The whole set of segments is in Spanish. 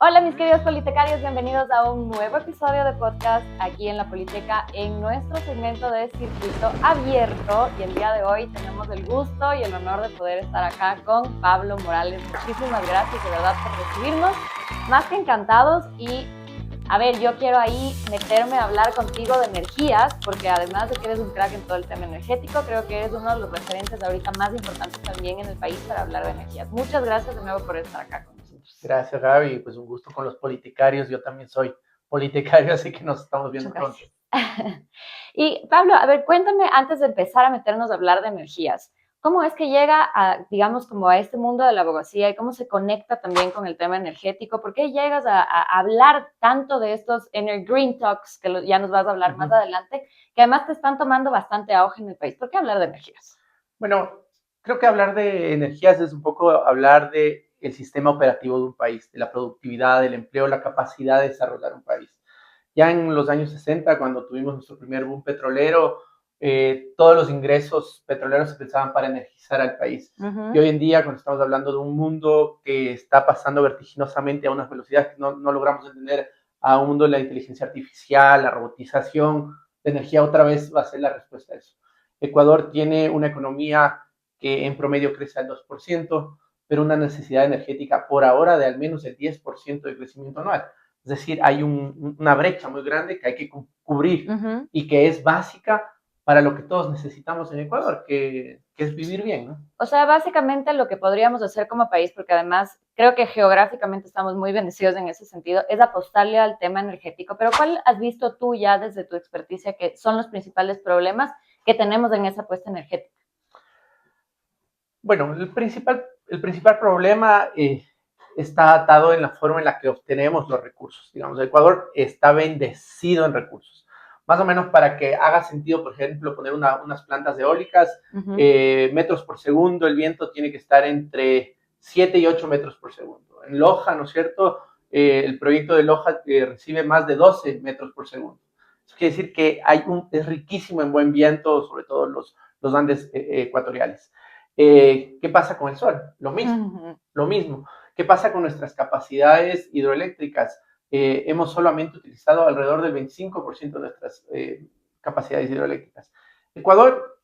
Hola mis queridos politecarios, bienvenidos a un nuevo episodio de podcast aquí en La Politeca en nuestro segmento de Circuito Abierto, y el día de hoy tenemos el gusto y el honor de poder estar acá con Pablo Morales. Muchísimas gracias de verdad por recibirnos, más que encantados. Y a ver, yo quiero ahí meterme a hablar contigo de energías, porque además de que eres un crack en todo el tema energético, creo que eres uno de los referentes ahorita más importantes también en el país para hablar de energías. Muchas gracias de nuevo por estar acá con nosotros. Gracias, Gaby. Pues un gusto con los politicarios. Yo también soy politicario, así que nos estamos viendo pronto. Y Pablo, a ver, cuéntame antes de empezar a meternos a hablar de energías, ¿cómo es que llega a, digamos, como a este mundo de la abogacía y cómo se conecta también con el tema energético? ¿Por qué llegas a hablar tanto de estos Green Talks, que ya nos vas a hablar más adelante, que además te están tomando bastante auge en el país? ¿Por qué hablar de energías? Bueno, creo que hablar de energías es un poco hablar de el sistema operativo de un país, de la productividad, del empleo, la capacidad de desarrollar un país. Ya en los años 60, cuando tuvimos nuestro primer boom petrolero, todos los ingresos petroleros se pensaban para energizar al país. Y hoy en día, cuando estamos hablando de un mundo que está pasando vertiginosamente a unas velocidades que no logramos entender, a un mundo de la inteligencia artificial, la robotización, la energía otra vez va a ser la respuesta a eso. Ecuador tiene una economía que en promedio crece al 2%, pero una necesidad energética por ahora de al menos el 10% de crecimiento anual. Es decir, hay una brecha muy grande que hay que cubrir y que es básica para lo que todos necesitamos en Ecuador, que es vivir bien, ¿no? O sea, básicamente lo que podríamos hacer como país, porque además creo que geográficamente estamos muy bendecidos en ese sentido, es apostarle al tema energético. Pero ¿cuál has visto tú ya desde tu experticia que son los principales problemas que tenemos en esa apuesta energética? Bueno, el principal problema está atado en la forma en la que obtenemos los recursos. Digamos, Ecuador está bendecido en recursos. Más o menos para que haga sentido, por ejemplo, poner unas plantas eólicas, metros por segundo, el viento tiene que estar entre 7 y 8 metros por segundo. En Loja, ¿no es cierto? El proyecto de Loja recibe más de 12 metros por segundo. Eso quiere decir que es riquísimo en buen viento, sobre todo los Andes ecuatoriales. ¿Qué pasa con el sol? Lo mismo, lo mismo. ¿Qué pasa con nuestras capacidades hidroeléctricas? Hemos solamente utilizado alrededor del 25% de nuestras capacidades hidroeléctricas. Ecuador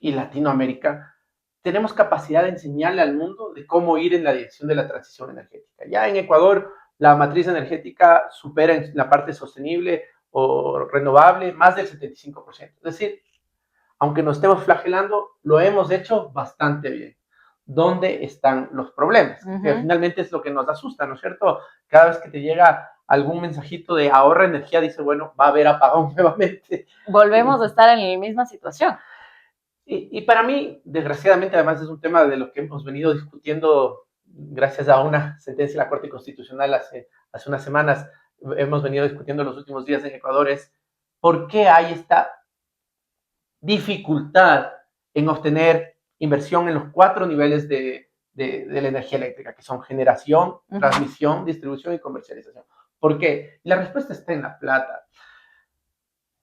y Latinoamérica tenemos capacidad de enseñarle al mundo de cómo ir en la dirección de la transición energética. Ya en Ecuador, la matriz energética supera en la parte sostenible o renovable más del 75%. Es decir, aunque nos estemos flagelando, lo hemos hecho bastante bien. ¿Dónde están los problemas? Que finalmente es lo que nos asusta, ¿no es cierto? Cada vez que te llega algún mensajito de ahorra energía, dice, bueno, va a haber apagón nuevamente. Volvemos a estar en la misma situación. Y para mí, desgraciadamente, además es un tema de lo que hemos venido discutiendo gracias a una sentencia de la Corte Constitucional hace unas semanas, hemos venido discutiendo los últimos días en Ecuador, es por qué hay esta dificultad en obtener inversión en los 4 niveles de la energía eléctrica, que son generación, transmisión, distribución y comercialización. ¿Por qué? La respuesta está en la plata.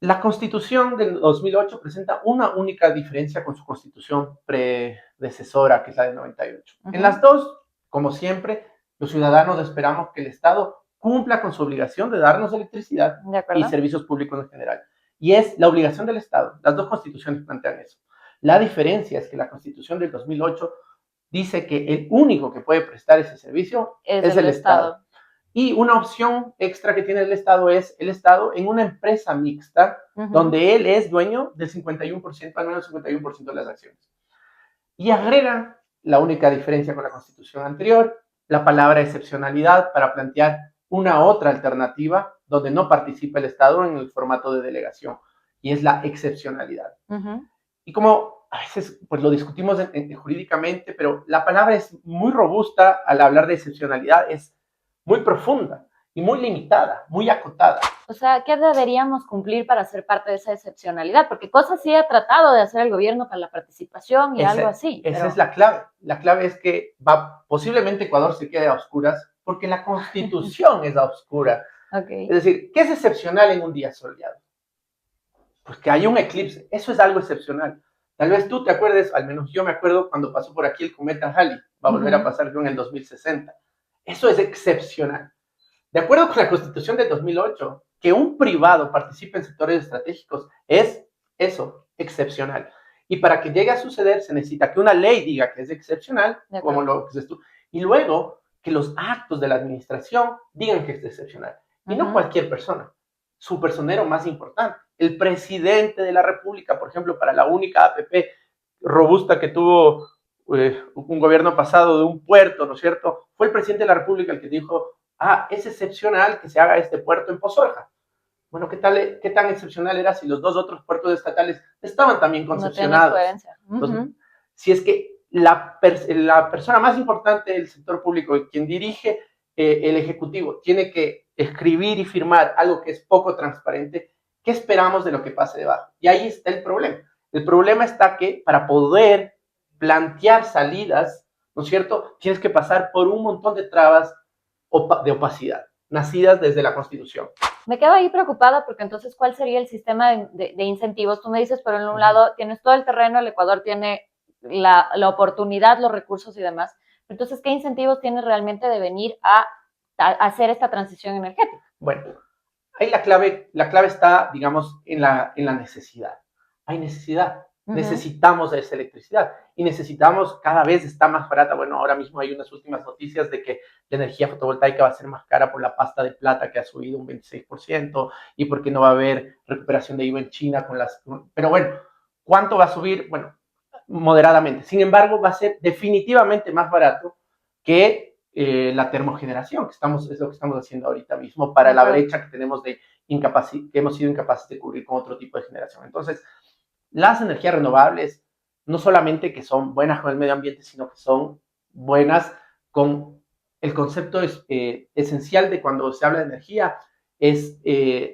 La Constitución del 2008 presenta una única diferencia con su Constitución predecesora, que es la del 98. En las dos, como siempre, los ciudadanos esperamos que el Estado cumpla con su obligación de darnos electricidad y servicios públicos en general. Y es la obligación del Estado. Las dos constituciones plantean eso. La diferencia es que la Constitución del 2008 dice que el único que puede prestar ese servicio es el Estado. Y una opción extra que tiene el Estado es el Estado en una empresa mixta, donde él es dueño del 51%, al menos 51% de las acciones. Y agregan la única diferencia con la Constitución anterior, la palabra excepcionalidad, para plantear una otra alternativa donde no participa el Estado en el formato de delegación, y es la excepcionalidad. Y como a veces pues lo discutimos jurídicamente, pero la palabra es muy robusta al hablar de excepcionalidad, es muy profunda y muy limitada, muy acotada. O sea, ¿qué deberíamos cumplir para ser parte de esa excepcionalidad? Porque cosas sí ha tratado de hacer el gobierno para la participación y algo así. Esa es la clave. La clave es que posiblemente Ecuador se quede a oscuras porque la Constitución es a oscura. Es decir, ¿qué es excepcional en un día soleado? Pues que hay un eclipse. Eso es algo excepcional. Tal vez tú te acuerdes, al menos yo me acuerdo cuando pasó por aquí el cometa Halley. Va a volver a pasar en el 2060. Eso es excepcional. De acuerdo con la Constitución del 2008, que un privado participe en sectores estratégicos es eso, excepcional. Y para que llegue a suceder se necesita que una ley diga que es excepcional, como lo que es tú, y luego que los actos de la administración digan que es excepcional. Y no cualquier persona, su personero más importante, el presidente de la República, por ejemplo, para la única APP robusta que tuvo un gobierno pasado de un puerto, ¿no es cierto? Fue el presidente de la República el que dijo, es excepcional que se haga este puerto en Pozorja. Bueno, ¿qué tan excepcional era si los dos otros puertos estatales estaban también concesionados? No Entonces, si es que la persona más importante del sector público, quien dirige el Ejecutivo, tiene que escribir y firmar algo que es poco transparente, ¿qué esperamos de lo que pase debajo? Y ahí está el problema. El problema está que para poder plantear salidas, ¿no es cierto? Tienes que pasar por un montón de trabas de opacidad, nacidas desde la Constitución. Me quedo ahí preocupada porque entonces, ¿cuál sería el sistema de incentivos? Tú me dices, pero en un lado tienes todo el terreno, el Ecuador tiene la oportunidad, los recursos y demás. Entonces, ¿qué incentivos tienes realmente de venir a hacer esta transición energética? Bueno, ahí la clave está, digamos, en la necesidad. Hay necesidad. Necesitamos de esa electricidad y necesitamos, cada vez está más barata. Bueno, ahora mismo hay unas últimas noticias de que la energía fotovoltaica va a ser más cara por la pasta de plata que ha subido un 26% y porque no va a haber recuperación de IVA en China con las... Pero bueno, ¿cuánto va a subir? Bueno, moderadamente. Sin embargo, va a ser definitivamente más barato que la termogeneración, es lo que estamos haciendo ahorita mismo para la brecha que tenemos que hemos sido incapaces de cubrir con otro tipo de generación. Entonces, las energías renovables no solamente que son buenas con el medio ambiente, sino que son buenas con el concepto esencial de cuando se habla de energía, es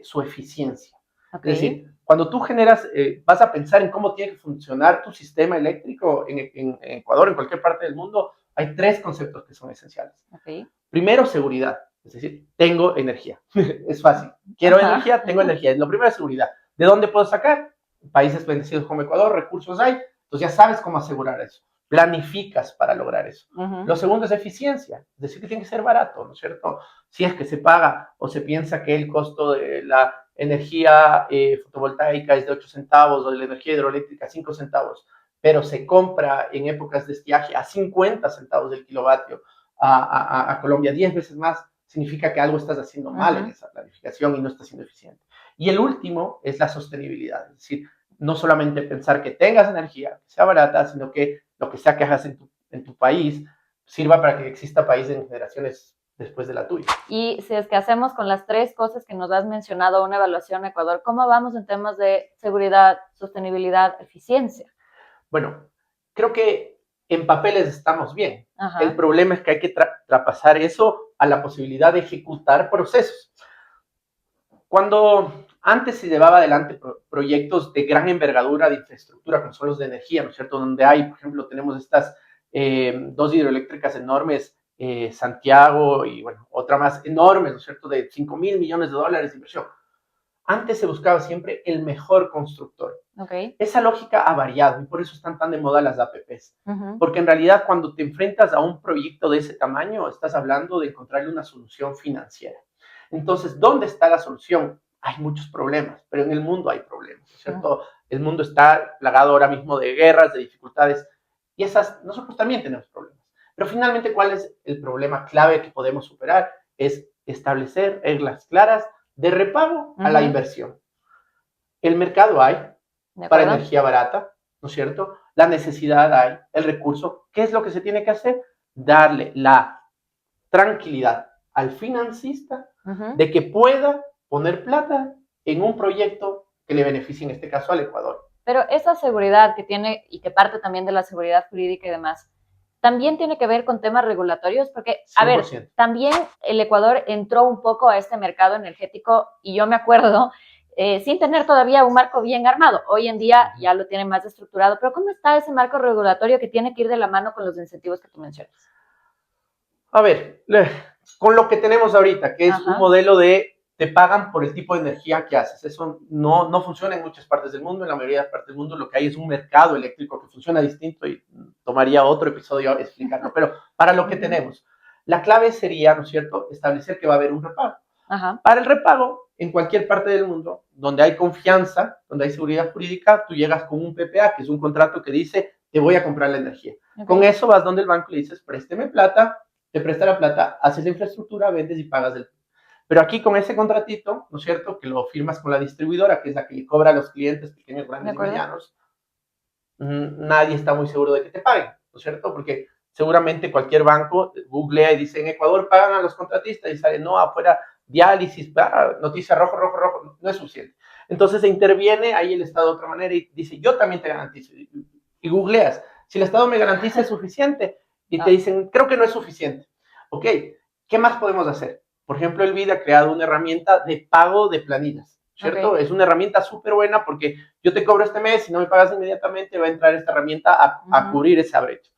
su eficiencia. Okay. Es decir, cuando tú generas, vas a pensar en cómo tiene que funcionar tu sistema eléctrico en Ecuador, en cualquier parte del mundo, hay 3 conceptos que son esenciales. Okay. Primero, seguridad. Es decir, tengo energía. Es fácil. Quiero energía, tengo energía. Lo primero es seguridad. ¿De dónde puedo sacar? Países bendecidos como Ecuador, recursos hay, entonces ya sabes cómo asegurar eso, planificas para lograr eso. Lo segundo es eficiencia, es decir, que tiene que ser barato, ¿no es cierto? Si es que se paga o se piensa que el costo de la energía fotovoltaica es de 8 centavos o de la energía hidroeléctrica 5 centavos, pero se compra en épocas de estiaje a 50 centavos del kilovatio a Colombia, 10 veces más, significa que algo estás haciendo mal en esa planificación y no estás siendo eficiente. Y el último es la sostenibilidad, es decir, no solamente pensar que tengas energía, que sea barata, sino que lo que sea que hagas en tu país sirva para que exista país en generaciones después de la tuya. Y si es que hacemos con las 3 cosas que nos has mencionado, una evaluación en Ecuador, ¿cómo vamos en temas de seguridad, sostenibilidad, eficiencia? Bueno, creo que en papeles estamos bien. El problema es que hay que traspasar eso a la posibilidad de ejecutar procesos. Cuando antes se llevaba adelante proyectos de gran envergadura de infraestructura, como son los de energía, ¿no es cierto? Donde hay, por ejemplo, tenemos estas 2 hidroeléctricas enormes, Santiago y, bueno, otra más enorme, ¿no es cierto? De 5.000 millones de dólares de inversión. Antes se buscaba siempre el mejor constructor. Okay. Esa lógica ha variado y por eso están tan de moda las APPs. Porque en realidad cuando te enfrentas a un proyecto de ese tamaño, estás hablando de encontrarle una solución financiera. Entonces, ¿dónde está la solución? Hay muchos problemas, pero en el mundo hay problemas, ¿cierto? El mundo está plagado ahora mismo de guerras, de dificultades, y nosotros también tenemos problemas. Pero finalmente, ¿cuál es el problema clave que podemos superar? Es establecer reglas claras de repago a la inversión. El mercado hay para energía barata, ¿no es cierto? La necesidad hay, el recurso. ¿Qué es lo que se tiene que hacer? Darle la tranquilidad al financista de que pueda poner plata en un proyecto que le beneficie, en este caso, al Ecuador. Pero esa seguridad que tiene y que parte también de la seguridad jurídica y demás, también tiene que ver con temas regulatorios, porque, 100%. A ver, también el Ecuador entró un poco a este mercado energético y yo me acuerdo, sin tener todavía un marco bien armado. Hoy en día ya lo tiene más estructurado, pero ¿cómo está ese marco regulatorio que tiene que ir de la mano con los incentivos que tú mencionas? A ver, con lo que tenemos ahorita, que es un modelo de te pagan por el tipo de energía que haces. Eso no funciona en muchas partes del mundo. En la mayoría de partes del mundo lo que hay es un mercado eléctrico que funciona distinto y tomaría otro episodio explicarlo. Pero para lo que tenemos, La clave sería, ¿no es cierto?, establecer que va a haber un repago. Ajá. Para el repago, en cualquier parte del mundo, donde hay confianza, donde hay seguridad jurídica, tú llegas con un PPA, que es un contrato que dice, te voy a comprar la energía. Okay. Con eso vas donde el banco y le dices, présteme plata, te presta la plata, haces la infraestructura, vendes y pagas el. Pero aquí con ese contratito, ¿no es cierto?, que lo firmas con la distribuidora, que es la que le cobra a los clientes pequeños, grandes y medianos, nadie está muy seguro de que te paguen, ¿no es cierto? Porque seguramente cualquier banco googlea y dice, en Ecuador pagan a los contratistas y sale, no, afuera diálisis, noticia rojo, rojo, rojo, no es suficiente. Entonces se interviene ahí el Estado de otra manera y dice, yo también te garantizo. Y googleas, si el Estado me garantiza es suficiente. Y te dicen, creo que no es suficiente. Ok, ¿qué más podemos hacer? Por ejemplo, el BID ha creado una herramienta de pago de planillas, ¿cierto? Okay. Es una herramienta súper buena porque yo te cobro este mes, si no me pagas inmediatamente, va a entrar esta herramienta a cubrir esa brecha.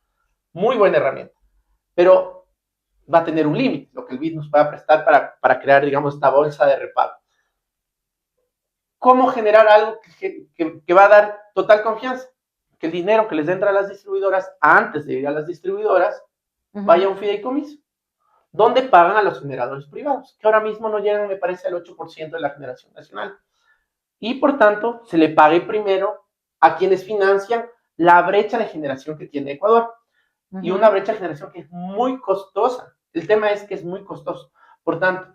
Muy buena herramienta. Pero va a tener un límite, lo que el BID nos pueda prestar para crear, digamos, esta bolsa de repago. ¿Cómo generar algo que va a dar total confianza? Que el dinero que les entra a las distribuidoras, antes de ir a las distribuidoras, vaya a un fideicomiso, donde pagan a los generadores privados, que ahora mismo no llegan, me parece, al 8% de la generación nacional. Y, por tanto, se le pague primero a quienes financian la brecha de generación que tiene Ecuador. Y una brecha de generación que es muy costosa. El tema es que es muy costoso. Por tanto,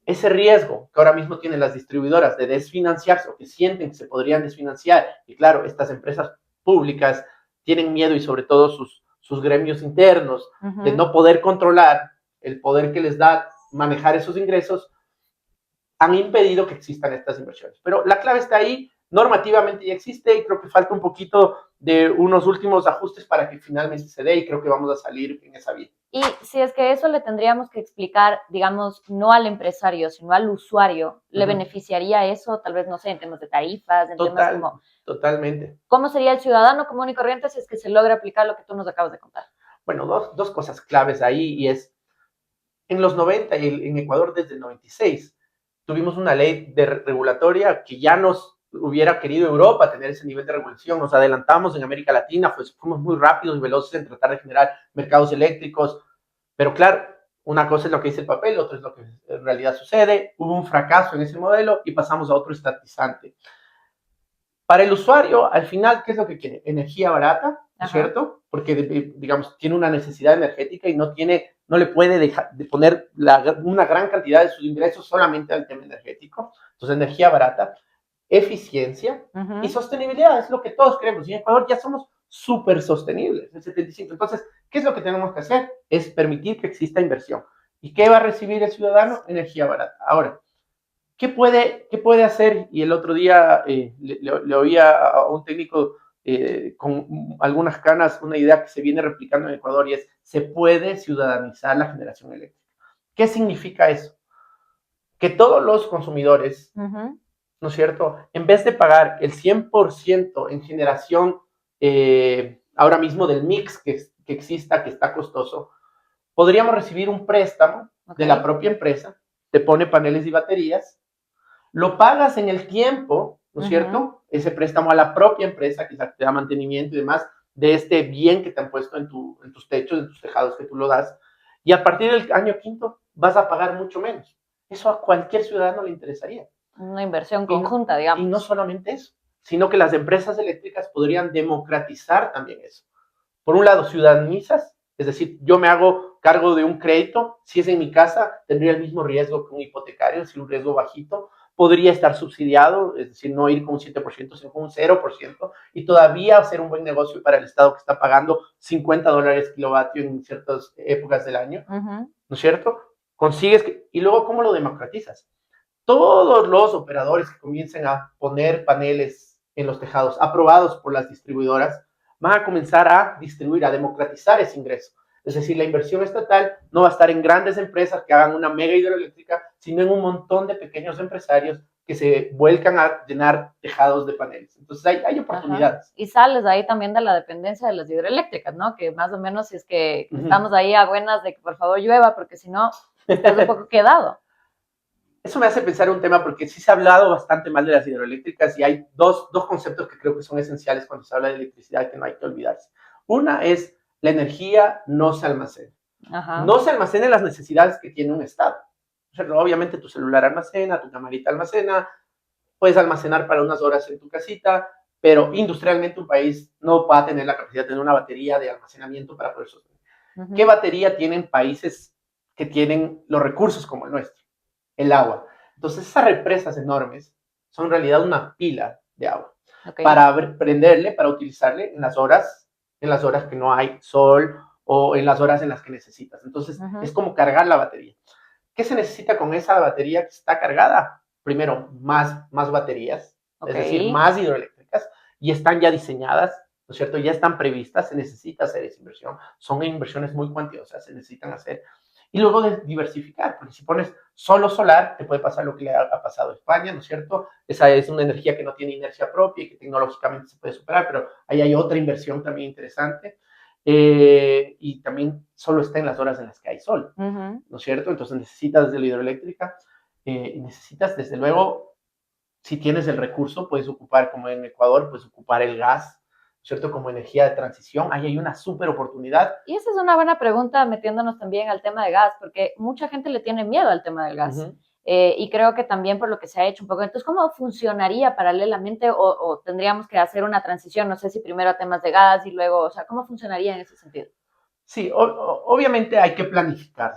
ese riesgo que ahora mismo tienen las distribuidoras de desfinanciarse o que sienten que se podrían desfinanciar, y claro, estas empresas públicas tienen miedo y sobre todo sus gremios internos de no poder controlar el poder que les da manejar esos ingresos, han impedido que existan estas inversiones. Pero la clave está ahí, normativamente ya existe y creo que falta un poquito de unos últimos ajustes para que finalmente se dé y creo que vamos a salir en esa vía. Y si es que eso le tendríamos que explicar, digamos, no al empresario, sino al usuario, ¿le beneficiaría eso? Tal vez, no sé, en temas de tarifas, en temas como... Totalmente. ¿Cómo sería el ciudadano común y corriente si es que se logra aplicar lo que tú nos acabas de contar? Bueno, dos cosas claves ahí y es, en los 90 y en Ecuador desde el 96, tuvimos una ley regulatoria que ya nos hubiera querido Europa tener ese nivel de regulación. Nos adelantamos en América Latina, pues fuimos muy rápidos y veloces en tratar de generar mercados eléctricos. Pero claro, una cosa es lo que dice el papel, otra es lo que en realidad sucede. Hubo un fracaso en ese modelo y pasamos a otro estatizante. Para el usuario, al final, ¿qué es lo que quiere? Energía barata, ¿no es cierto? Porque, digamos, tiene una necesidad energética y no le puede dejar de poner una gran cantidad de sus ingresos solamente al tema energético. Entonces, energía barata, eficiencia y sostenibilidad, es lo que todos queremos. Y en Ecuador ya somos súper sostenibles, el 75. Entonces, ¿qué es lo que tenemos que hacer? Es permitir que exista inversión. ¿Y qué va a recibir el ciudadano? Energía barata. Ahora, ¿qué puede hacer? Y el otro día le oía a un técnico con algunas canas una idea que se viene replicando en Ecuador y es, se puede ciudadanizar la generación eléctrica. ¿Qué significa eso? Que todos los consumidores, ¿no es cierto?, en vez de pagar el 100% en generación ahora mismo del mix que exista, que está costoso, podríamos recibir un préstamo de la propia empresa, te pone paneles y baterías, lo pagas en el tiempo, ¿no es cierto? Ese préstamo a la propia empresa que te da mantenimiento y demás de este bien que te han puesto en tus techos, en tus tejados que tú lo das. Y a partir del año quinto vas a pagar mucho menos. Eso a cualquier ciudadano le interesaría. Una inversión conjunta, digamos. Y no solamente eso, sino que las empresas eléctricas podrían democratizar también eso. Por un lado, ciudadanizas, es decir, yo me hago cargo de un crédito, si es en mi casa, tendría el mismo riesgo que un hipotecario, es decir, un riesgo bajito, podría estar subsidiado, es decir, no ir con un 7%, sino con un 0%, y todavía hacer un buen negocio para el Estado que está pagando $50 kilovatio en ciertas épocas del año, ¿no es cierto? Consigues y luego, ¿cómo lo democratizas? Todos los operadores que comiencen a poner paneles en los tejados, aprobados por las distribuidoras, van a comenzar a distribuir, a democratizar ese ingreso. Es decir, la inversión estatal no va a estar en grandes empresas que hagan una mega hidroeléctrica, sino en un montón de pequeños empresarios que se vuelcan a llenar tejados de paneles. Entonces hay oportunidades. Y sales ahí también de la dependencia de las hidroeléctricas, ¿no? Que más o menos si es que estamos ahí a buenas de que por favor llueva, porque si no, estás un poco quedado. Eso me hace pensar un tema porque sí se ha hablado bastante mal de las hidroeléctricas y hay dos conceptos que creo que son esenciales cuando se habla de electricidad que no hay que olvidarse. Una es la energía no se almacena. Ajá. no se almacenan las necesidades que tiene un Estado. O sea, obviamente tu celular almacena, tu camarita almacena, puedes almacenar para unas horas en tu casita, pero industrialmente un país no va a tener la capacidad de tener una batería de almacenamiento para poder sostener. ¿Qué batería tienen países que tienen los recursos como el nuestro? El agua. Entonces esas represas enormes son en realidad una pila de agua para prenderle, para utilizarle en las horas que no hay sol o en las horas en las que necesitas. Entonces es como cargar la batería. ¿Qué se necesita con esa batería que está cargada? Primero, más baterías, es decir, más hidroeléctricas, y están ya diseñadas, ¿no es cierto? Ya están previstas, se necesita hacer esa inversión. Son inversiones muy cuantiosas, se necesitan hacer. Y luego de diversificar, porque si pones solo solar, te puede pasar lo que le ha pasado a España, ¿no es cierto? Esa es una energía que no tiene inercia propia y que tecnológicamente se puede superar, pero ahí hay otra inversión también interesante. Y también solo está en las horas en las que hay sol, ¿no es cierto? Entonces necesitas de la hidroeléctrica, necesitas desde luego, si tienes el recurso, puedes ocupar, como en Ecuador, puedes ocupar el gas, ¿cierto? Como energía de transición, ahí hay una súper oportunidad. Y esa es una buena pregunta metiéndonos también al tema de gas, porque mucha gente le tiene miedo al tema del gas. Y creo que también por lo que se ha hecho un poco. Entonces, ¿cómo funcionaría paralelamente o tendríamos que hacer una transición? No sé si primero a temas de gas y luego, o sea, ¿cómo funcionaría en ese sentido? Sí, obviamente hay que planificar.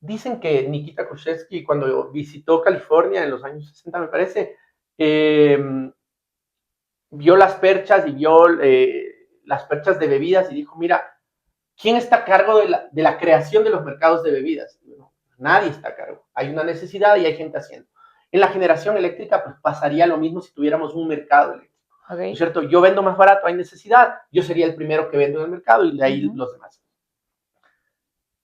Dicen que Nikita Khrushchev, cuando visitó California en los años 60, me parece, vio las perchas y vio las perchas de bebidas y dijo, mira, ¿quién está a cargo de la creación de los mercados de bebidas? No, nadie está a cargo. Hay una necesidad y hay gente haciendo. En la generación eléctrica pues, pasaría lo mismo si tuviéramos un mercado eléctrico. ¿No es cierto? Yo vendo más barato, hay necesidad, yo sería el primero que vendo en el mercado y de ahí los demás.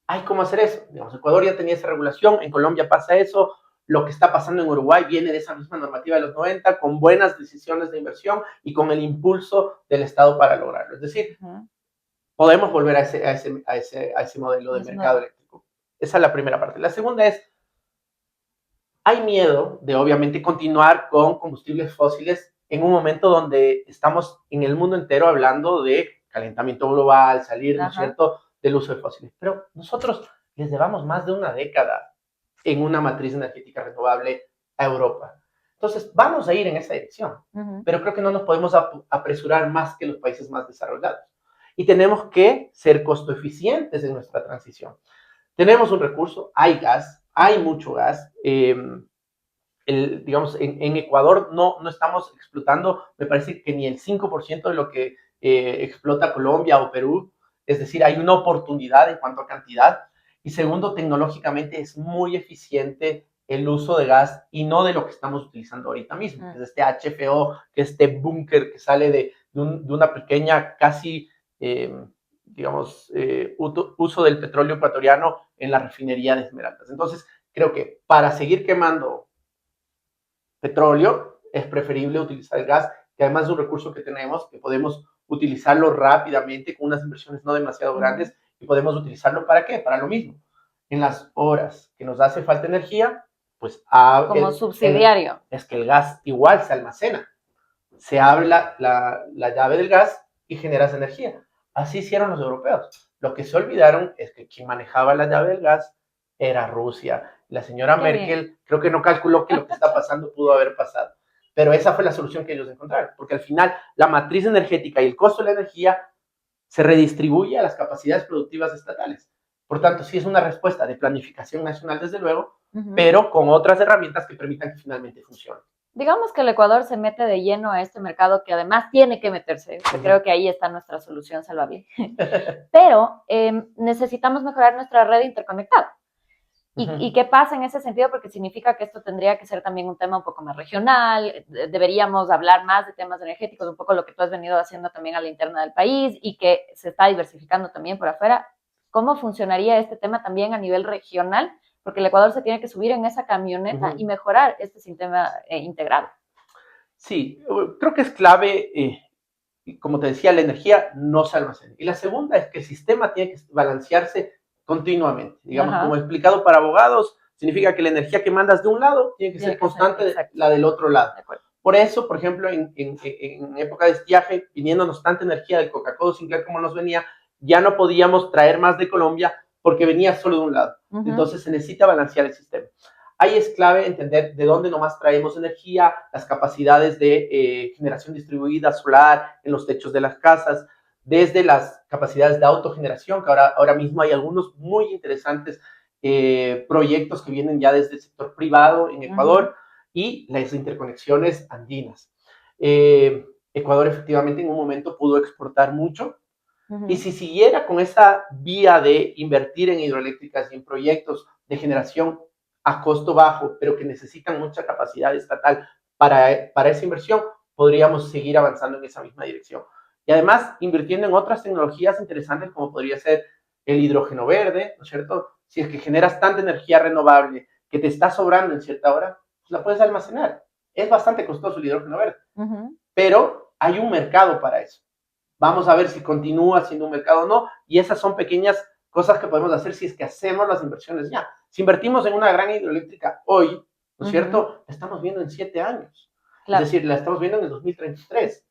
Hay cómo hacer eso. Digamos, Ecuador ya tenía esa regulación, en Colombia pasa eso, lo que está pasando en Uruguay viene de esa misma normativa de los 90, con buenas decisiones de inversión y con el impulso del Estado para lograrlo. Es decir, podemos volver a ese modelo de mercado eléctrico. Esa es la primera parte. La segunda es, hay miedo de obviamente continuar con combustibles fósiles en un momento donde estamos en el mundo entero hablando de calentamiento global, salir, ¿no es cierto?, del uso de fósiles. Pero nosotros les llevamos más de una década en una matriz energética renovable a Europa. Entonces, vamos a ir en esa dirección, pero creo que no nos podemos apresurar más que los países más desarrollados. Y tenemos que ser costo eficientes en nuestra transición. Tenemos un recurso, hay gas, hay mucho gas. Digamos, en Ecuador no estamos explotando, me parece que ni el 5% de lo que explota Colombia o Perú. Es decir, hay una oportunidad en cuanto a cantidad. Y segundo, tecnológicamente es muy eficiente el uso de gas y no de lo que estamos utilizando ahorita mismo, que es este HFO, que es este búnker que sale de una pequeña casi, digamos, uso del petróleo ecuatoriano en la refinería de Esmeraldas. Entonces, creo que para seguir quemando petróleo es preferible utilizar el gas, que además es un recurso que tenemos, que podemos utilizarlo rápidamente con unas inversiones no demasiado grandes y podemos utilizarlo ¿para qué? Para lo mismo. En las horas que nos hace falta energía, pues como subsidiario. Es que el gas igual se almacena. Se abre la llave del gas y generas energía. Así hicieron los europeos. Lo que se olvidaron es que quien manejaba la llave del gas era Rusia. La señora Merkel creo que no calculó que lo que está pasando pudo haber pasado. Pero esa fue la solución que ellos encontraron, porque al final la matriz energética y el costo de la energía se redistribuye a las capacidades productivas estatales. Por tanto, sí es una respuesta de planificación nacional, desde luego, pero con otras herramientas que permitan que finalmente funcione. Digamos que el Ecuador se mete de lleno a este mercado que además tiene que meterse. Creo que ahí está nuestra solución salvable. Pero necesitamos mejorar nuestra red interconectada. ¿Y qué pasa en ese sentido? Porque significa que esto tendría que ser también un tema un poco más regional, deberíamos hablar más de temas energéticos, un poco lo que tú has venido haciendo también a la interna del país y que se está diversificando también por afuera. ¿Cómo funcionaría este tema también a nivel regional? Porque el Ecuador se tiene que subir en esa camioneta y mejorar este sistema integrado. Sí, creo que es clave, como te decía, la energía no se almacena. Y la segunda es que el sistema tiene que balancearse continuamente. Digamos, como explicado para abogados, significa que la energía que mandas de un lado tiene que ser constante la del otro lado. Por eso, por ejemplo, en época de estiaje, viniéndonos tanta energía del Coca-Cola Sinclair como nos venía, ya no podíamos traer más de Colombia porque venía solo de un lado. Entonces se necesita balancear el sistema. Ahí es clave entender de dónde nomás traemos energía, las capacidades de generación distribuida solar en los techos de las casas, desde las capacidades de autogeneración, que ahora mismo hay algunos muy interesantes proyectos que vienen ya desde el sector privado en Ecuador y las interconexiones andinas. Ecuador efectivamente en un momento pudo exportar mucho y si siguiera con esa vía de invertir en hidroeléctricas y en proyectos de generación a costo bajo, pero que necesitan mucha capacidad estatal para esa inversión, podríamos seguir avanzando en esa misma dirección. Y además, invirtiendo en otras tecnologías interesantes como podría ser el hidrógeno verde, ¿no es cierto? Si es que generas tanta energía renovable que te está sobrando en cierta hora, pues la puedes almacenar. Es bastante costoso el hidrógeno verde, pero hay un mercado para eso. Vamos a ver si continúa siendo un mercado o no, y esas son pequeñas cosas que podemos hacer si es que hacemos las inversiones ya. Si invertimos en una gran hidroeléctrica hoy, ¿no es cierto? La estamos viendo en 7 años. Claro. Es decir, la estamos viendo en el 2033.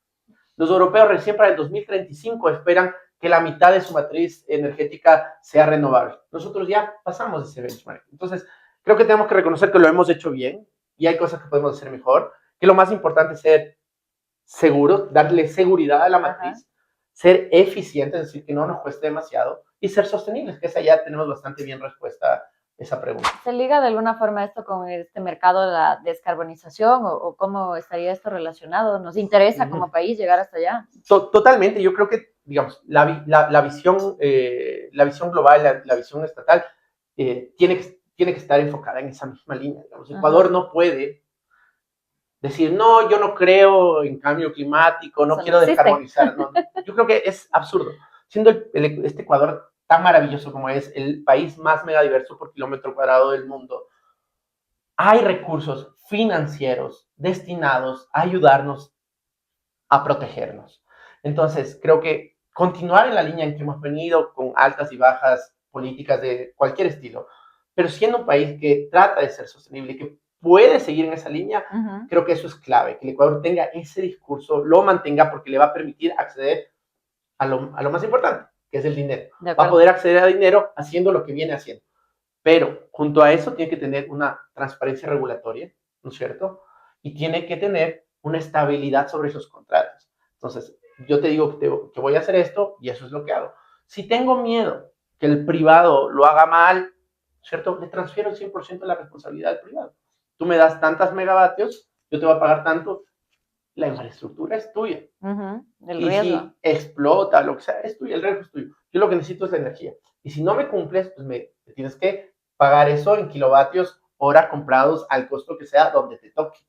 Los europeos recién para el 2035 esperan que la mitad de su matriz energética sea renovable. Nosotros ya pasamos ese benchmark. Entonces, creo que tenemos que reconocer que lo hemos hecho bien y hay cosas que podemos hacer mejor, que lo más importante es ser seguros, darle seguridad a la matriz, ser eficientes, es decir, que no nos cueste demasiado, y ser sostenibles, que esa ya tenemos bastante bien respuesta esa pregunta. ¿Se liga de alguna forma esto con este mercado de la descarbonización o cómo estaría esto relacionado? ¿Nos interesa como país llegar hasta allá? Totalmente, yo creo que, digamos, la visión global, la visión estatal, tiene que estar enfocada en esa misma línea. Digamos. Ecuador no puede decir, no, yo no creo en cambio climático, no quiero descarbonizar. No. Yo creo que es absurdo. Siendo este Ecuador tan maravilloso como es, el país más megadiverso por kilómetro cuadrado del mundo, hay recursos financieros destinados a ayudarnos a protegernos. Entonces, creo que continuar en la línea en que hemos venido, con altas y bajas políticas de cualquier estilo, pero siendo un país que trata de ser sostenible, que puede seguir en esa línea, creo que eso es clave, que el Ecuador tenga ese discurso, lo mantenga porque le va a permitir acceder a lo más importante, que es el dinero. Va a poder acceder a dinero haciendo lo que viene haciendo. Pero junto a eso tiene que tener una transparencia regulatoria, ¿no es cierto? Y tiene que tener una estabilidad sobre esos contratos. Entonces, yo te digo que voy a hacer esto y eso es lo que hago. Si tengo miedo que el privado lo haga mal, ¿cierto? Le transfiero el 100% de la responsabilidad al privado. Tú me das tantas megavatios, yo te voy a pagar tanto, la infraestructura es tuya. El riesgo. Si explota, lo que sea, es tuyo, el riesgo es tuyo. Yo lo que necesito es la energía. Y si no me cumples, pues me tienes que pagar eso en kilovatios hora comprados al costo que sea donde te toque.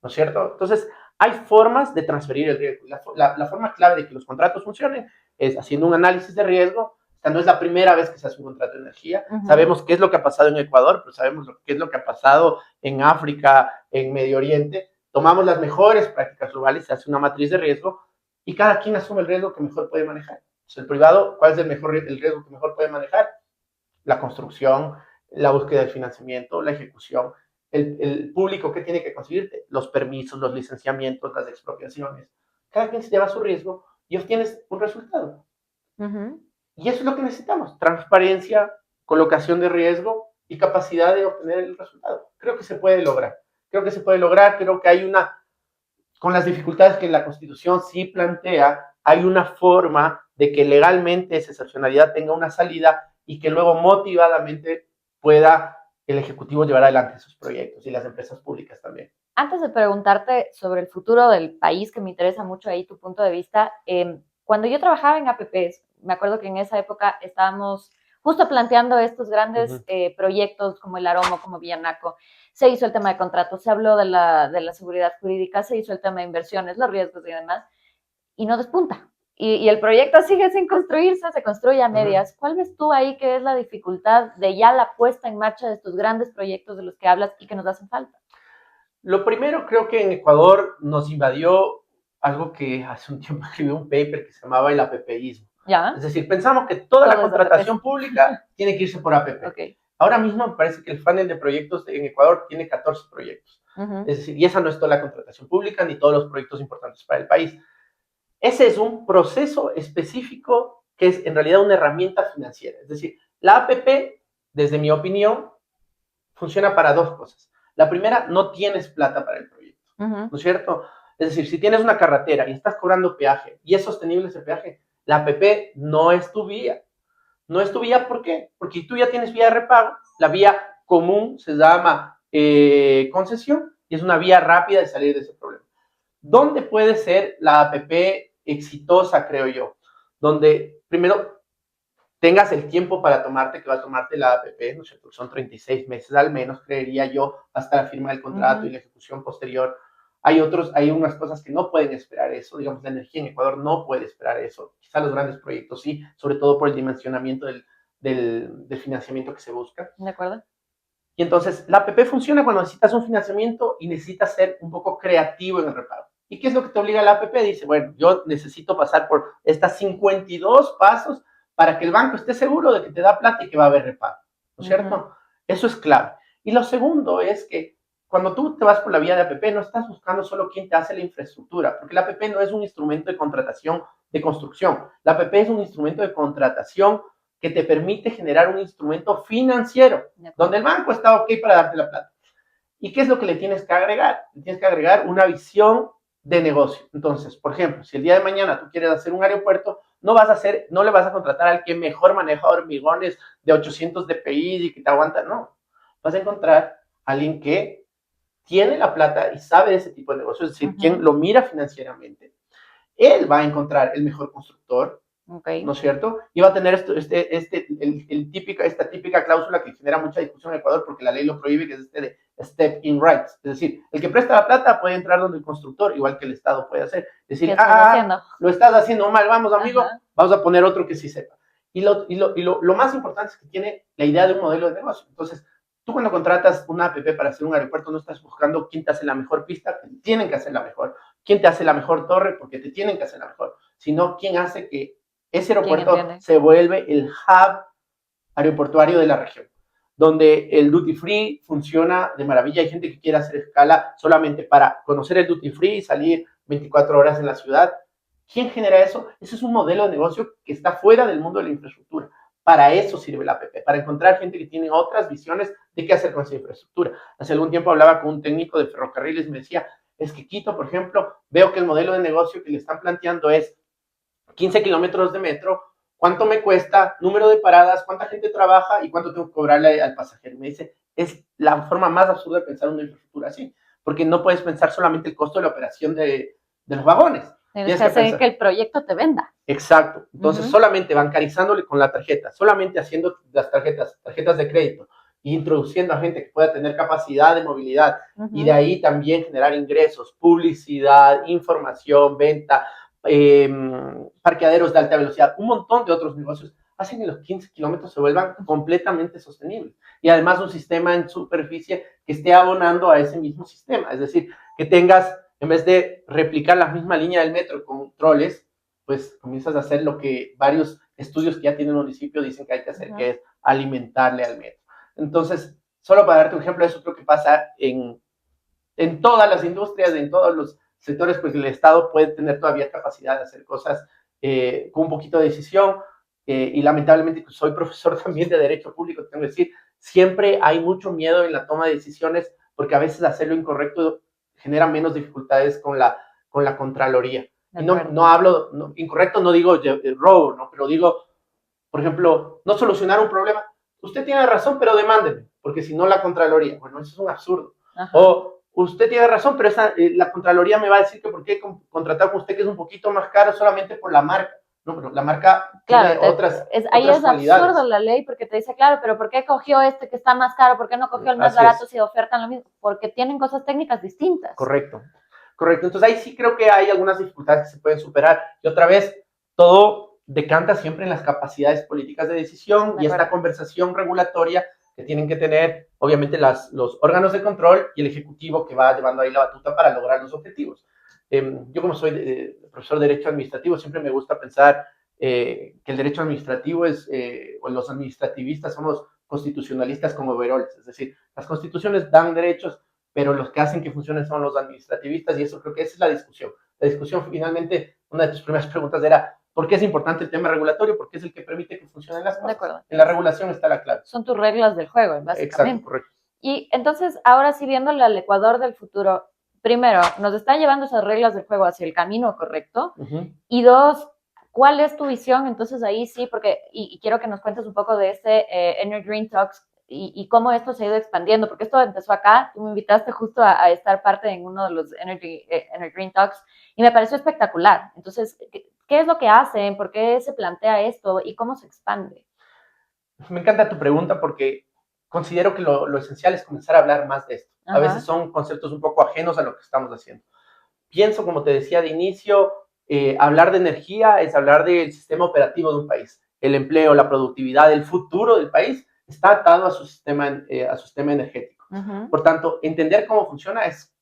¿No es cierto? Entonces, hay formas de transferir el riesgo. La forma clave de que los contratos funcionen es haciendo un análisis de riesgo. Esta no es la primera vez que se hace un contrato de energía. Sabemos qué es lo que ha pasado en Ecuador, pero sabemos qué es lo que ha pasado en África, en Medio Oriente. Tomamos las mejores prácticas globales, se hace una matriz de riesgo y cada quien asume el riesgo que mejor puede manejar. Entonces, el privado, ¿cuál es el riesgo que mejor puede manejar? La construcción, la búsqueda del financiamiento, la ejecución. El público, ¿qué tiene que conseguirte? Los permisos, los licenciamientos, las expropiaciones. Cada quien se lleva su riesgo y obtienes un resultado. Y eso es lo que necesitamos. Transparencia, colocación de riesgo y capacidad de obtener el resultado. Creo que se puede lograr. Creo que hay con las dificultades que la Constitución sí plantea, hay una forma de que legalmente esa excepcionalidad tenga una salida y que luego motivadamente pueda el Ejecutivo llevar adelante sus proyectos y las empresas públicas también. Antes de preguntarte sobre el futuro del país, que me interesa mucho ahí tu punto de vista, cuando yo trabajaba en APPs, me acuerdo que en esa época estábamos justo planteando estos grandes proyectos como el Aromo, como Villanaco. Se hizo el tema de contratos, se habló de la seguridad jurídica, se hizo el tema de inversiones, los riesgos y demás, y no despunta. Y el proyecto sigue sin construirse, se construye a medias. ¿Cuál ves tú ahí que es la dificultad de ya la puesta en marcha de estos grandes proyectos de los que hablas y que nos hacen falta? Lo primero, creo que en Ecuador nos invadió algo que hace un tiempo escribí un paper que se llamaba el APPismo. ¿Ya? Es decir, pensamos que toda la contratación pública tiene que irse por APP. Okay. Ahora mismo me parece que el funnel de proyectos en Ecuador tiene 14 proyectos. Es decir, y esa no es toda la contratación pública ni todos los proyectos importantes para el país. Ese es un proceso específico que es en realidad una herramienta financiera. Es decir, la APP, desde mi opinión, funciona para dos cosas. La primera, no tienes plata para el proyecto, ¿no es cierto? Es decir, si tienes una carretera y estás cobrando peaje y es sostenible ese peaje, la APP no es tu vía. No es tu vía, ¿por qué? Porque tú ya tienes vía de repago. La vía común se llama concesión y es una vía rápida de salir de ese problema. ¿Dónde puede ser la APP exitosa, creo yo? Donde primero tengas el tiempo para tomarte, que va a tomarte la APP, ¿no es cierto? Son 36 meses al menos, creería yo, hasta la firma del contrato y la ejecución posterior. Hay unas cosas que no pueden esperar eso, digamos, la energía en Ecuador no puede esperar eso, quizá los grandes proyectos sí, sobre todo por el dimensionamiento del financiamiento que se busca. ¿De acuerdo? Y entonces, la APP funciona cuando necesitas un financiamiento y necesitas ser un poco creativo en el repago. ¿Y qué es lo que te obliga la APP? Dice, bueno, yo necesito pasar por estas 52 pasos para que el banco esté seguro de que te da plata y que va a haber repago, ¿no es cierto? Eso es clave. Y lo segundo es que cuando tú te vas por la vía de APP, no estás buscando solo quién te hace la infraestructura, porque la APP no es un instrumento de contratación de construcción. La APP es un instrumento de contratación que te permite generar un instrumento financiero, donde el banco está ok para darte la plata. ¿Y qué es lo que le tienes que agregar? Le tienes que agregar una visión de negocio. Entonces, por ejemplo, si el día de mañana tú quieres hacer un aeropuerto, no le vas a contratar al que mejor maneja hormigones de 800 dpi y que te aguanta, no. Vas a encontrar a alguien que tiene la plata y sabe de ese tipo de negocio, es decir, quien lo mira financieramente. Él va a encontrar el mejor constructor, ¿no es cierto? Y va a tener esta típica cláusula que genera mucha discusión en Ecuador porque la ley lo prohíbe, que es de step in rights. Es decir, el que presta la plata puede entrar donde el constructor, igual que el Estado puede hacer. Es decir, lo estás haciendo mal, vamos amigo, vamos a poner otro que sí sepa. Y lo más importante es que tiene la idea de un modelo de negocio. Entonces, tú cuando contratas una APP para hacer un aeropuerto no estás buscando quién te hace la mejor pista, te tienen que hacer la mejor, quién te hace la mejor torre, porque te tienen que hacer la mejor, sino quién hace que ese aeropuerto se vuelve el hub aeroportuario de la región, donde el duty free funciona de maravilla. Hay gente que quiere hacer escala solamente para conocer el duty free y salir 24 horas en la ciudad. ¿Quién genera eso? Ese es un modelo de negocio que está fuera del mundo de la infraestructura. Para eso sirve la APP, para encontrar gente que tiene otras visiones de qué hacer con esa infraestructura. Hace algún tiempo hablaba con un técnico de ferrocarriles y me decía, es que Quito, por ejemplo, veo que el modelo de negocio que le están planteando es 15 kilómetros de metro, ¿cuánto me cuesta? Número de paradas, ¿cuánta gente trabaja y cuánto tengo que cobrarle al pasajero? Me dice, es la forma más absurda de pensar una infraestructura así, porque no puedes pensar solamente el costo de la operación de los vagones. Tienes que hacer que el proyecto te venda. Exacto. Entonces, solamente bancarizándole con la tarjeta, solamente haciendo las tarjetas de crédito, e introduciendo a gente que pueda tener capacidad de movilidad y de ahí también generar ingresos, publicidad, información, venta, parqueaderos de alta velocidad, un montón de otros negocios, hacen que los 15 kilómetros se vuelvan completamente sostenibles. Y además un sistema en superficie que esté abonando a ese mismo sistema. Es decir, que tengas, en vez de replicar la misma línea del metro con troles, pues comienzas a hacer lo que varios estudios que ya tiene el municipio dicen que hay que hacer, que es alimentarle al metro. Entonces, solo para darte un ejemplo, eso creo que pasa en todas las industrias, en todos los sectores, porque el Estado puede tener todavía capacidad de hacer cosas con un poquito de decisión. Y lamentablemente, pues, soy profesor también de Derecho Público, tengo que decir, siempre hay mucho miedo en la toma de decisiones, porque a veces hacer lo incorrecto genera menos dificultades con la Contraloría. Y no hablo, incorrecto no digo robo, ¿no? Pero digo, por ejemplo, no solucionar un problema. Usted tiene razón, pero demándeme, porque si no la Contraloría, bueno, eso es un absurdo. O usted tiene razón, pero la Contraloría me va a decir que por qué contratar con usted que es un poquito más caro solamente por la marca. No, pero la marca tiene otras ahí es absurdo la ley porque te dice, claro, pero ¿por qué cogió este que está más caro? ¿Por qué no cogió el más barato si ofertan lo mismo? Porque tienen cosas técnicas distintas. Correcto. Entonces ahí sí creo que hay algunas dificultades que se pueden superar. Y otra vez, todo decanta siempre en las capacidades políticas de decisión y esta conversación regulatoria que tienen que tener, obviamente, los órganos de control y el ejecutivo que va llevando ahí la batuta para lograr los objetivos. Yo como soy profesor de Derecho Administrativo, siempre me gusta pensar que el derecho administrativo o los administrativistas somos constitucionalistas como overoles, es decir, las constituciones dan derechos, pero los que hacen que funcionen son los administrativistas y eso creo que esa es la discusión. La discusión finalmente, una de tus primeras preguntas era, ¿Por qué es importante el tema regulatorio? Porque es el que permite que funcionen las cosas. De acuerdo. En la regulación está la clave. Son tus reglas del juego, básicamente. Exacto, correcto. Y entonces, ahora sí, viéndole al Ecuador del futuro, primero, nos están llevando esas reglas del juego hacia el camino correcto. Y dos, ¿cuál es tu visión? Entonces ahí sí, porque, y quiero que nos cuentes un poco de este Energy Green Talks y cómo esto se ha ido expandiendo, porque esto empezó acá, tú me invitaste justo a estar parte en uno de los Energy Green Talks y me pareció espectacular. Entonces, ¿qué es lo que hacen? ¿Por qué se plantea esto? ¿Y cómo se expande? Me encanta tu pregunta porque considero que lo esencial es comenzar a hablar más de esto. A veces son conceptos un poco ajenos a lo que estamos haciendo. Pienso, como te decía de inicio, hablar de energía es hablar del sistema operativo de un país. El empleo, la productividad, el futuro del país está atado a su sistema energético. Por tanto, entender cómo funciona es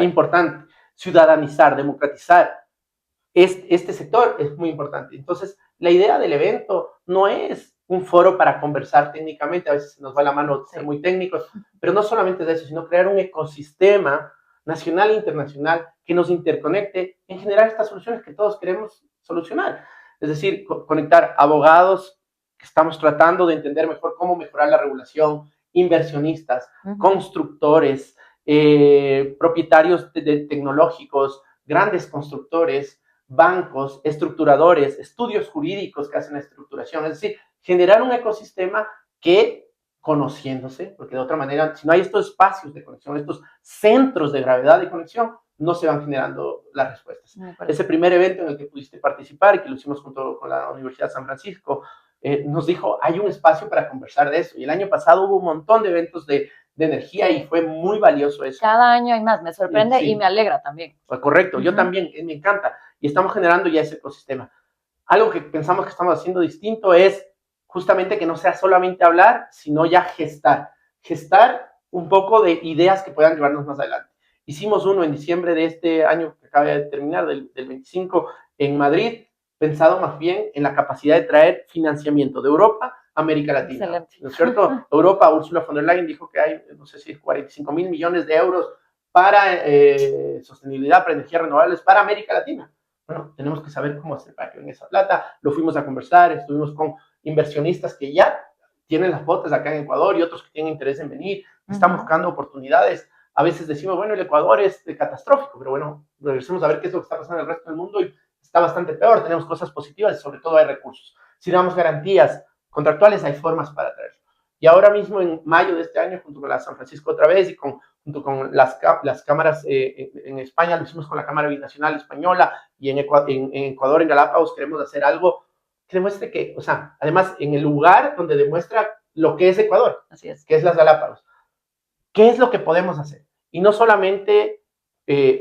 importante. Ciudadanizar, democratizar este sector es muy importante. Entonces, la idea del evento no es un foro para conversar técnicamente, a veces nos va la mano ser muy técnicos, pero no solamente de eso, sino crear un ecosistema nacional e internacional que nos interconecte en generar estas soluciones que todos queremos solucionar. Es decir, conectar abogados que estamos tratando de entender mejor cómo mejorar la regulación, inversionistas, constructores, propietarios de tecnológicos, grandes constructores, bancos, estructuradores, estudios jurídicos que hacen la estructuración, es decir, generar un ecosistema que, conociéndose, porque de otra manera, si no hay estos espacios de conexión, estos centros de gravedad de conexión, no se van generando las respuestas. Ese primer evento en el que pudiste participar, y que lo hicimos junto con la Universidad de San Francisco, nos dijo, hay un espacio para conversar de eso. Y el año pasado hubo un montón de eventos de energía y fue muy valioso eso. Cada año hay más, me sorprende y me alegra también. Correcto, yo también, me encanta. Y estamos generando ya ese ecosistema. Algo que pensamos que estamos haciendo distinto es justamente que no sea solamente hablar, sino ya gestar. Gestar un poco de ideas que puedan llevarnos más adelante. Hicimos uno en diciembre de este año que acaba de terminar, del 25, en Madrid, pensado más bien en la capacidad de traer financiamiento de Europa a América Latina. Excelente. ¿No es cierto? Europa, Ursula von der Leyen dijo que hay, no sé si 45,000 millones de euros para sostenibilidad, para energías renovables, para América Latina. Bueno, tenemos que saber cómo hacer para que venga esa plata. Lo fuimos a conversar, estuvimos con inversionistas que ya tienen las botas acá en Ecuador y otros que tienen interés en venir, están buscando oportunidades. A veces decimos, bueno, el Ecuador es catastrófico, pero bueno, regresemos a ver qué es lo que está pasando en el resto del mundo y está bastante peor. Tenemos cosas positivas y sobre todo hay recursos. Si damos garantías contractuales, hay formas para traerlo. Y ahora mismo, en mayo de este año, junto con la San Francisco otra vez y junto con las cámaras en España, lo hicimos con la Cámara Binacional Española y en Ecuador, en Galápagos, queremos hacer algo que demuestre que, o sea, además en el lugar donde demuestra lo que es Ecuador, así es, que es las Galápagos. ¿Qué es lo que podemos hacer? Y no solamente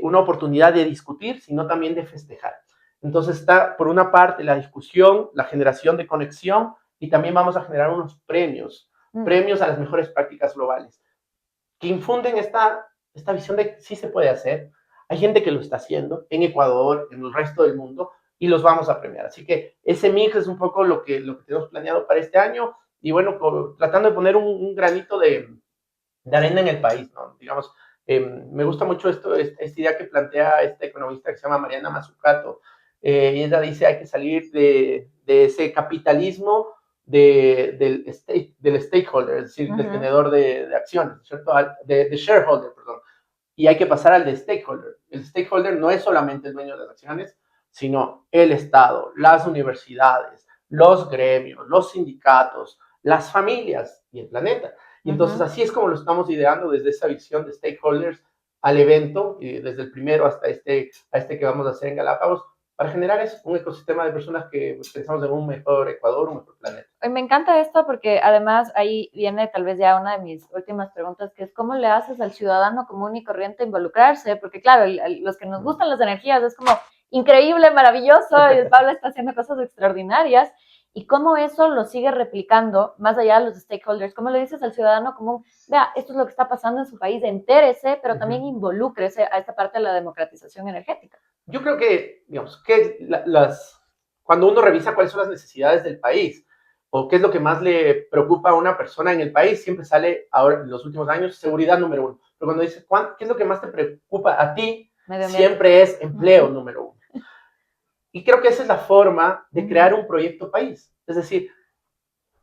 una oportunidad de discutir, sino también de festejar. Entonces está, por una parte, la discusión, la generación de conexión, y también vamos a generar unos premios a las mejores prácticas globales, que infunden esta visión de que sí se puede hacer. Hay gente que lo está haciendo en Ecuador, en el resto del mundo, y los vamos a premiar. Así que ese mix es un poco lo que tenemos planeado para este año, y bueno, tratando de poner un granito de arena en el país, ¿no? Digamos, me gusta mucho esta idea que plantea esta economista que se llama Mariana Mazzucato, y ella dice hay que salir de ese capitalismo del stakeholder, es decir, del tenedor de acciones, ¿cierto? De shareholder, perdón, y hay que pasar al de stakeholder. El stakeholder no es solamente el dueño de las acciones, sino el Estado, las universidades, los gremios, los sindicatos, las familias y el planeta. Y entonces así es como lo estamos ideando desde esa visión de stakeholders al evento, desde el primero hasta este que vamos a hacer en Galápagos, para generar eso, un ecosistema de personas que pensamos en un mejor Ecuador, un mejor planeta. Me encanta esto porque además ahí viene tal vez ya una de mis últimas preguntas, que es ¿cómo le haces al ciudadano común y corriente a involucrarse? Porque claro, los que nos gustan las energías es como increíble, maravilloso, y Pablo está haciendo cosas extraordinarias, y cómo eso lo sigue replicando más allá de los stakeholders. ¿Cómo le dices al ciudadano común, vea, esto es lo que está pasando en su país, entérese, pero también involúcrese a esta parte de la democratización energética? Yo creo que, digamos, que cuando uno revisa cuáles son las necesidades del país o qué es lo que más le preocupa a una persona en el país, siempre sale ahora en los últimos años seguridad número uno. Pero cuando dices, ¿qué es lo que más te preocupa a ti? Siempre es empleo número uno. Y creo que esa es la forma de crear un proyecto país. Es decir,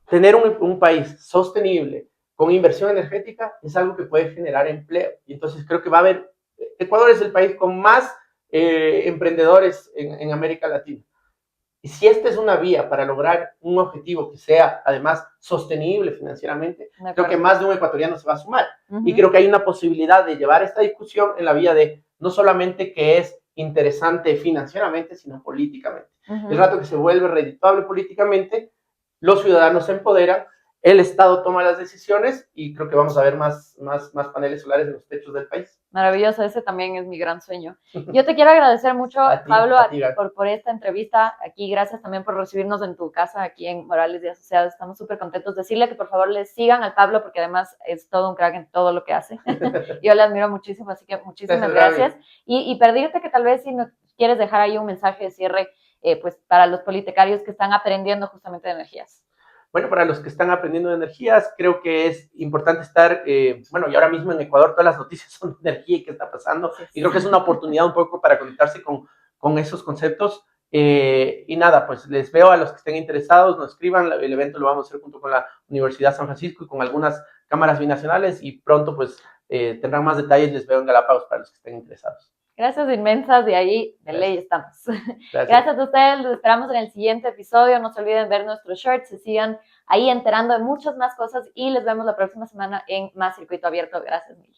tener un país sostenible con inversión energética es algo que puede generar empleo. Y entonces creo que va a haber, Ecuador es el país con más emprendedores en América Latina. Y si esta es una vía para lograr un objetivo que sea además sostenible financieramente, creo que más de un ecuatoriano se va a sumar. Y creo que hay una posibilidad de llevar esta discusión en la vía de no solamente que es interesante financieramente, sino políticamente. El rato que se vuelve redituable políticamente, los ciudadanos se empoderan, el Estado toma las decisiones y creo que vamos a ver más paneles solares en los techos del país. Maravilloso, ese también es mi gran sueño. Yo te quiero agradecer mucho, Pablo, por esta entrevista aquí. Gracias también por recibirnos en tu casa aquí en Morales y Asociados. Estamos súper contentos. Decirle que por favor le sigan al Pablo porque además es todo un crack en todo lo que hace. Yo le admiro muchísimo, así que muchísimas gracias. Y pedirte que tal vez si nos quieres dejar ahí un mensaje de cierre pues para los politecarios que están aprendiendo justamente de energías. Bueno, para los que están aprendiendo de energías, creo que es importante estar, bueno, y ahora mismo en Ecuador todas las noticias son de energía y qué está pasando, y creo que es una oportunidad un poco para conectarse con esos conceptos. Y nada, pues les veo a los que estén interesados, nos escriban, el evento lo vamos a hacer junto con la Universidad San Francisco y con algunas cámaras binacionales, y pronto pues tendrán más detalles, les veo en Galápagos para los que estén interesados. Gracias inmensas y ahí de ley estamos. Gracias a ustedes, los esperamos en el siguiente episodio. No se olviden ver nuestros shorts, se sigan ahí enterando de muchas más cosas y les vemos la próxima semana en Más Circuito Abierto. Gracias, Mil.